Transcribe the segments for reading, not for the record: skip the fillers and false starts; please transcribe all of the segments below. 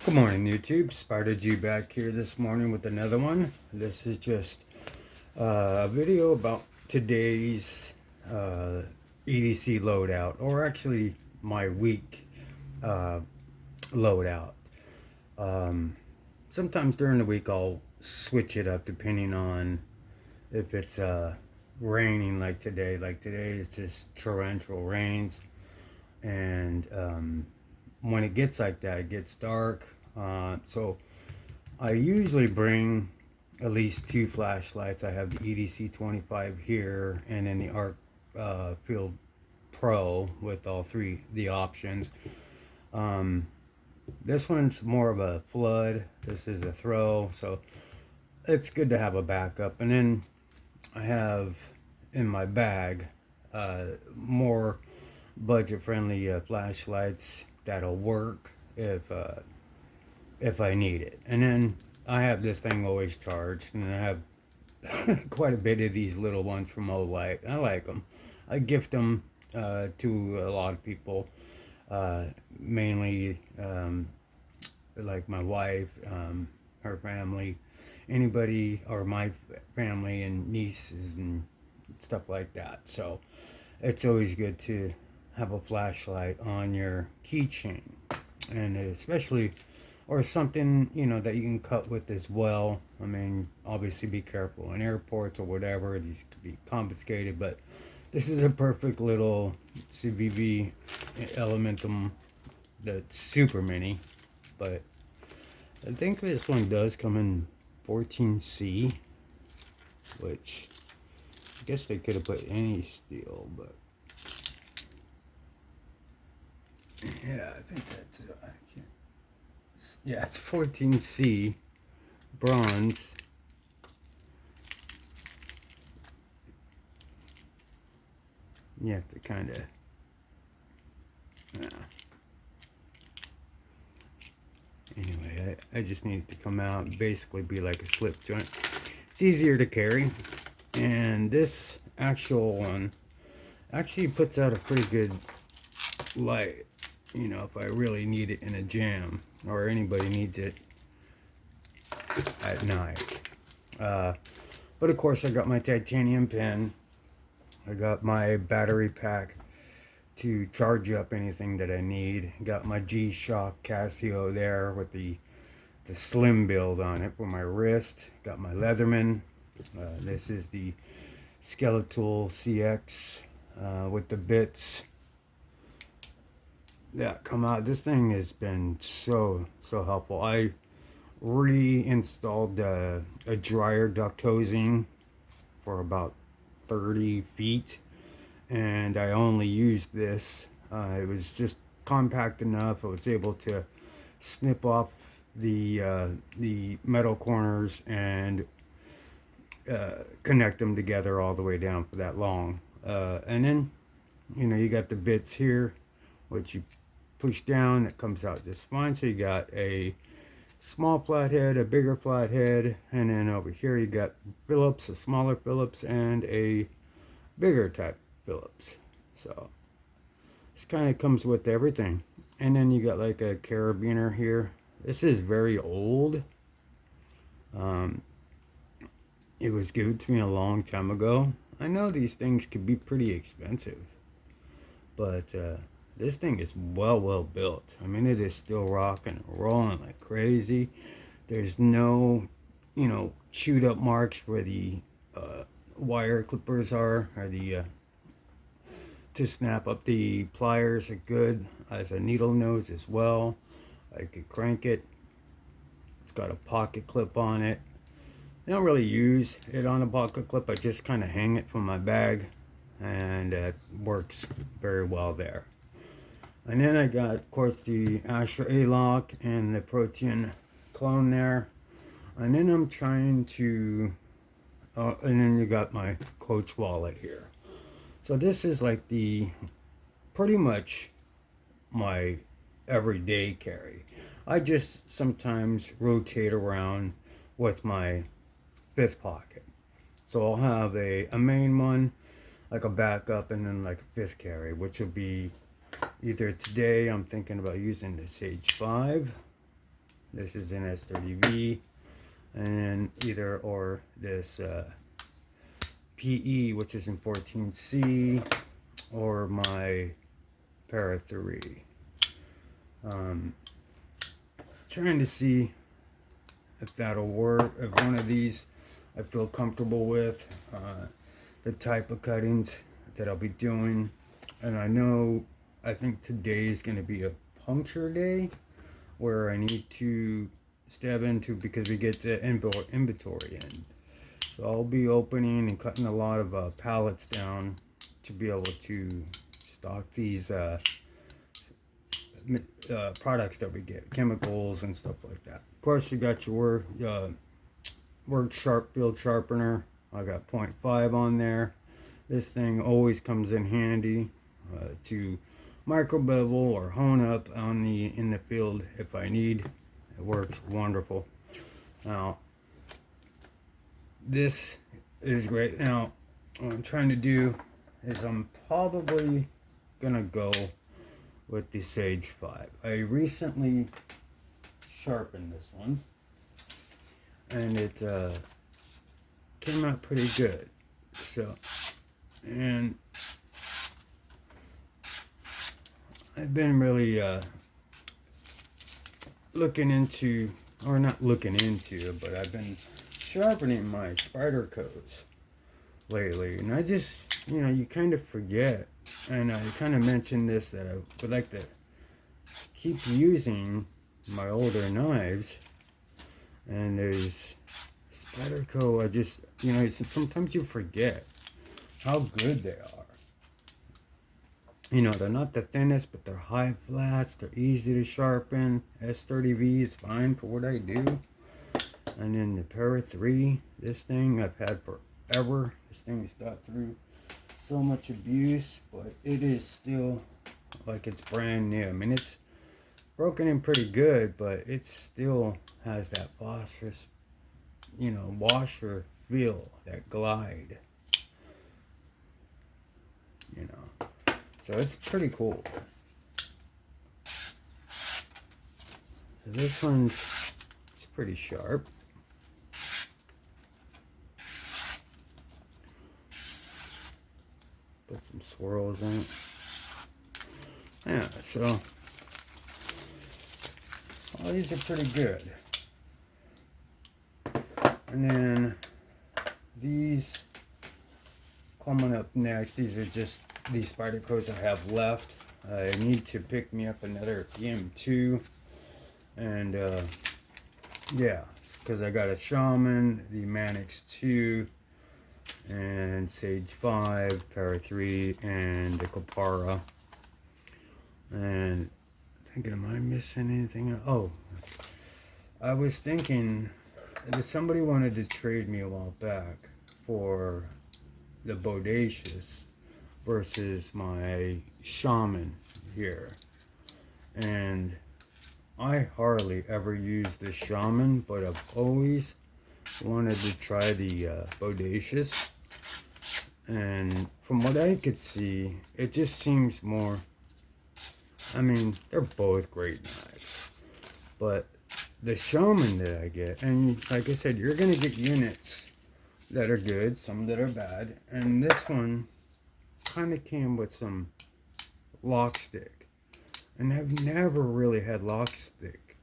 Good morning, YouTube. Spider G back here this morning with another one. This is just a video about today's EDC loadout, or actually my week uh, loadout. Sometimes during the week I'll switch it up depending on if it's raining like today. Like today it's just torrential rains, and when it gets like that, it gets dark. So I usually bring at least two flashlights. I have the EDC 25 here, and then the Arc Field Pro with all three the options. Um, this one's more of a flood. This is a throw, so it's good to have a backup. And then I have in my bag more budget-friendly flashlights that'll work if I need it. And then I have this thing always charged, and I have quite a bit of these little ones from Olight. I like them. I gift them to a lot of people, mainly like my wife, her family, anybody, or my family and nieces and stuff like that. So it's always good to have a flashlight on your keychain, and especially or something that you can cut with as well. I mean, obviously be careful in airports or whatever, these could be confiscated, but this is a perfect little CVV Elementum that's super mini. But I think this one does come in 14C, which I guess they could have put any steel, but yeah, I think that's yeah, it's 14C bronze. You have to kind of anyway, I just need it to come out and basically be like a slip joint. It's easier to carry, and this actual one actually puts out a pretty good light, if I really need it in a jam, or anybody needs it at night. But of course I got my titanium pen. I got my battery pack to charge up anything that I need. Got my G-Shock Casio there with the slim build on it for my wrist. Got my Leatherman. This is the Skeletal CX with the bits that come out. This thing has been so helpful. I reinstalled a dryer duct hosing for about 30 feet, and I only used this. It was just compact enough. I was able to snip off the metal corners and connect them together all the way down for that long. And then you got the bits here, which you push down, it comes out just fine. So you got a small flathead, a bigger flathead, and then over here you got Phillips, a smaller Phillips, and a bigger type Phillips. So this kind of comes with everything. And then you got like a carabiner here. This is very old. It was given to me a long time ago. I know these things could be pretty expensive, but this thing is well built. I mean, it is still rocking and rolling like crazy. There's no, chewed up marks where the wire clippers are, or the to snap up the pliers are good. As a needle nose as well. I could crank it. It's got a pocket clip on it. I don't really use it on a pocket clip. I just kind of hang it from my bag, and it works very well there. And then I got, of course, the Asher A-Lock and the Protean clone there. And then I'm trying to, and then you got my Coach wallet here. So this is like pretty much my everyday carry. I just sometimes rotate around with my fifth pocket. So I'll have a main one, like a backup, and then like a fifth carry, which will be either today I'm thinking about using the Sage 5, This is an S30V, and either or this PE, which is in 14C, or my Para 3. Trying to see if that'll work, if one of these I feel comfortable with, the type of cuttings that I'll be doing. And I think today is going to be a puncture day where I need to step into, because we get to inventory in. So I'll be opening and cutting a lot of pallets down to be able to stock these products that we get, chemicals and stuff like that. Of course, you got your work sharp field sharpener. I got 0.5 on there. This thing always comes in handy to micro bevel or hone up in the field if I need. It works wonderful. Now, this is great. Now, what I'm trying to do is I'm probably gonna go with the Sage 5. I recently sharpened this one, and it came out pretty good. So, and I've been really looking into, or not looking into, but I've been sharpening my Spydercos lately, and I just, you kind of forget, and I kind of mentioned this, that I would like to keep using my older knives, and there's Spyderco. I just, sometimes you forget how good they are. They're not the thinnest, but they're high flats, they're easy to sharpen. S30V is fine for what I do. And then the Para 3, this thing I've had forever. This thing has got through so much abuse, but it is still like it's brand new. I mean, it's broken in pretty good, but it still has that phosphorus, washer feel, that glide. So it's pretty cool. So this one's, it's pretty sharp. Put some swirls in it. Yeah, so all these are pretty good. And then these coming up next, these are just these Spydercos I have left. I need to pick me up another PM2, and yeah, because I got a Shaman, the Manix 2, and Sage 5, Para 3, and the Kopara. And thinking, am I missing anything else? Oh, I was thinking that somebody wanted to trade me a while back for the Bodacious versus my Shaman here. And I hardly ever use the Shaman, but I've always wanted to try the Bodacious. And from what I could see, it just seems more, I mean, they're both great knives, but the Shaman that I get, and like I said, you're going to get units that are good, some that are bad, and this one kind of came with some lock stick, and I've never really had lock stick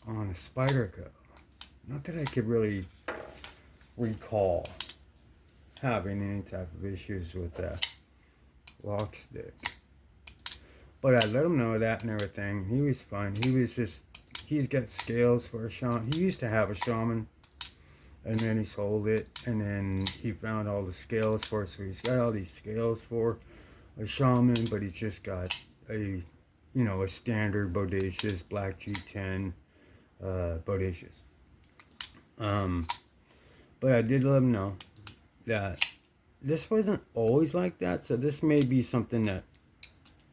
on a Spyderco. Not that I could really recall having any type of issues with that lock stick. But I let him know that and everything. He was fine. He's got scales for a Shaman. He used to have a Shaman, and then he sold it, and then he found all the scales for it. So he's got all these scales for a Shaman, but he's just got a standard Bodacious Black G10 Bodacious. But I did let him know that this wasn't always like that. So this may be something that,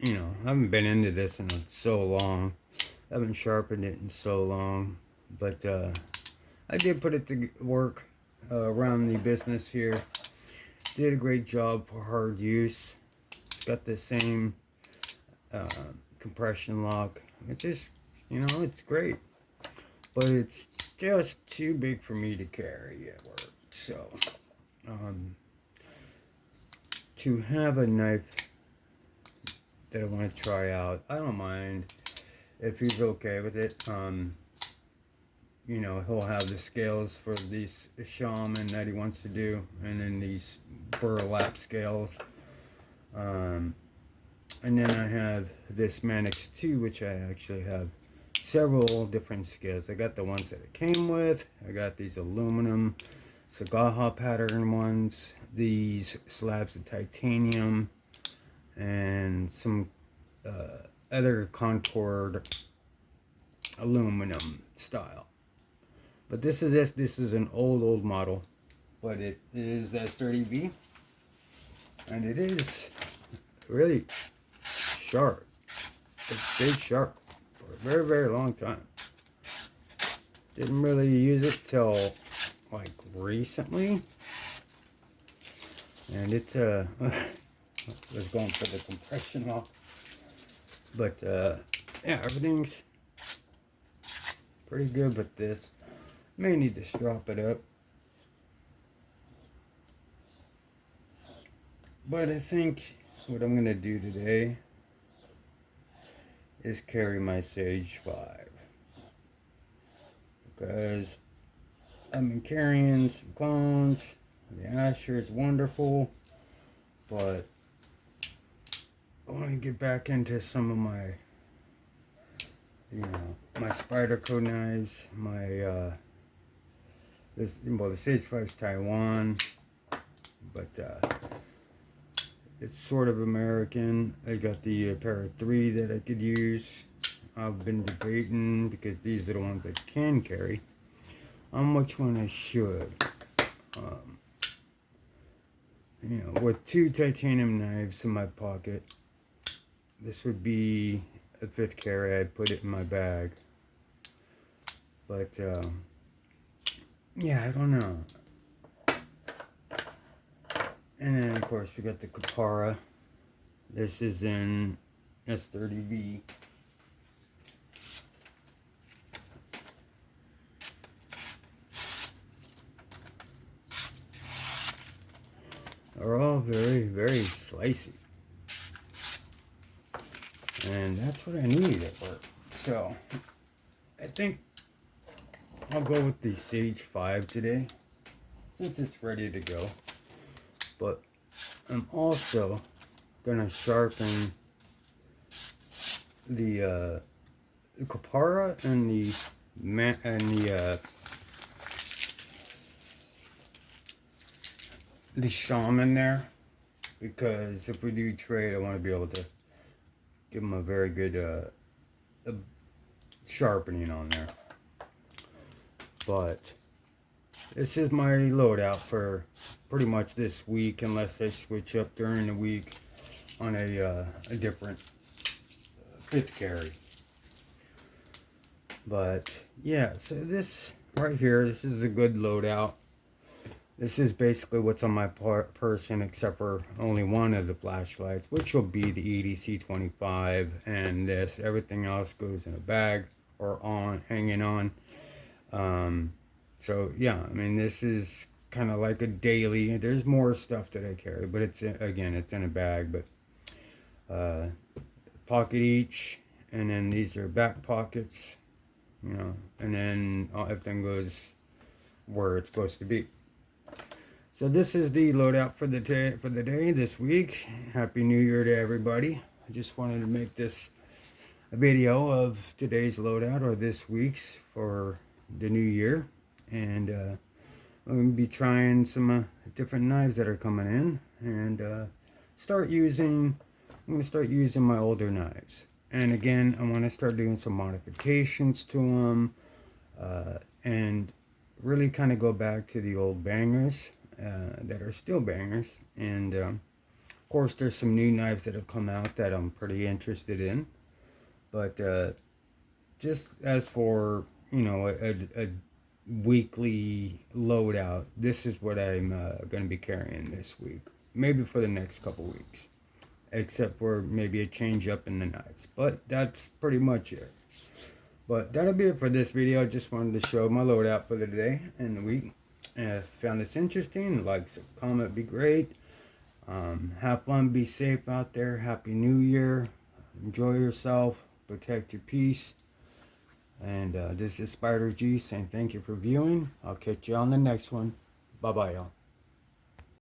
I haven't been into this in so long. I haven't sharpened it in so long. But I did put it to work around the business here. Did a great job for hard use. It's got the same compression lock. It's just, it's great. but it's just too big for me to carry at work. So, to have a knife that I want to try out, I don't mind if he's okay with it. You know, he'll have the scales for these shaman that he wants to do, and then these burlap scales. And then I have this Manix 2, which I actually have several different scales. I got the ones that it came with. I got these aluminum Sagaha pattern ones, these slabs of titanium, and some other contoured aluminum style. But this is an old model, but it is S30V, and it is really sharp. It stayed sharp for a very long time. Didn't really use it till like recently, and it's was going for the compression off, but yeah, everything's pretty good with this. May need to strap it up, but I think what I'm gonna do today is carry my Sage 5, because I've been carrying some clones. The Asher is wonderful, but I want to get back into some of my, you know, my Spyderco knives. My the Sage 5 is Taiwan, but it's sort of American. I got the pair of 3 that I could use. I've been debating, because these are the ones I can carry, on which one I should. You know, with 2 titanium knives in my pocket, this would be a 5th carry. I'd put it in my bag. But, yeah, I don't know. And then, of course, we got the Kapara. This is in S30V. Are all very slicey, and that's what I need at work. So I think I'll go with the Sage 5 today, since it's ready to go. But I'm also gonna sharpen the Kapara and the shaman there, because if we do trade, I want to be able to give them a very good sharpening on there. But this is my loadout for pretty much this week, unless I switch up during the week on a different 5th carry. But yeah, so this right here, this is a good loadout. This is basically what's on my person, except for only one of the flashlights, which will be the EDC 25, and this. Everything else goes in a bag or hanging on. So yeah, I mean, this is kind of like a daily. There's more stuff that I carry, but it's in a bag. But pocket each, and then these are back pockets, you know, and then everything goes where it's supposed to be. So this is the loadout for the day this week. Happy New Year to everybody. I just wanted to make this a video of today's loadout, or this week's, for the new year. And I'm going to be trying some different knives that are coming in, and I'm going to start using my older knives. And again, I want to start doing some modifications to them, and really kind of go back to the old bangers that are still bangers. And of course, there's some new knives that have come out that I'm pretty interested in. But just as for, you know, a weekly loadout, this is what I'm going to be carrying this week, maybe for the next couple weeks, except for maybe a change up in the knives. But that's pretty much it. But that'll be it for this video. I just wanted to show my loadout for the day and the week. And if you found this interesting, like, comment, be great. Have fun, be safe out there. Happy New Year. Enjoy yourself. Protect your peace. And this is Spider G saying thank you for viewing. I'll catch you on the next one. Bye bye, y'all.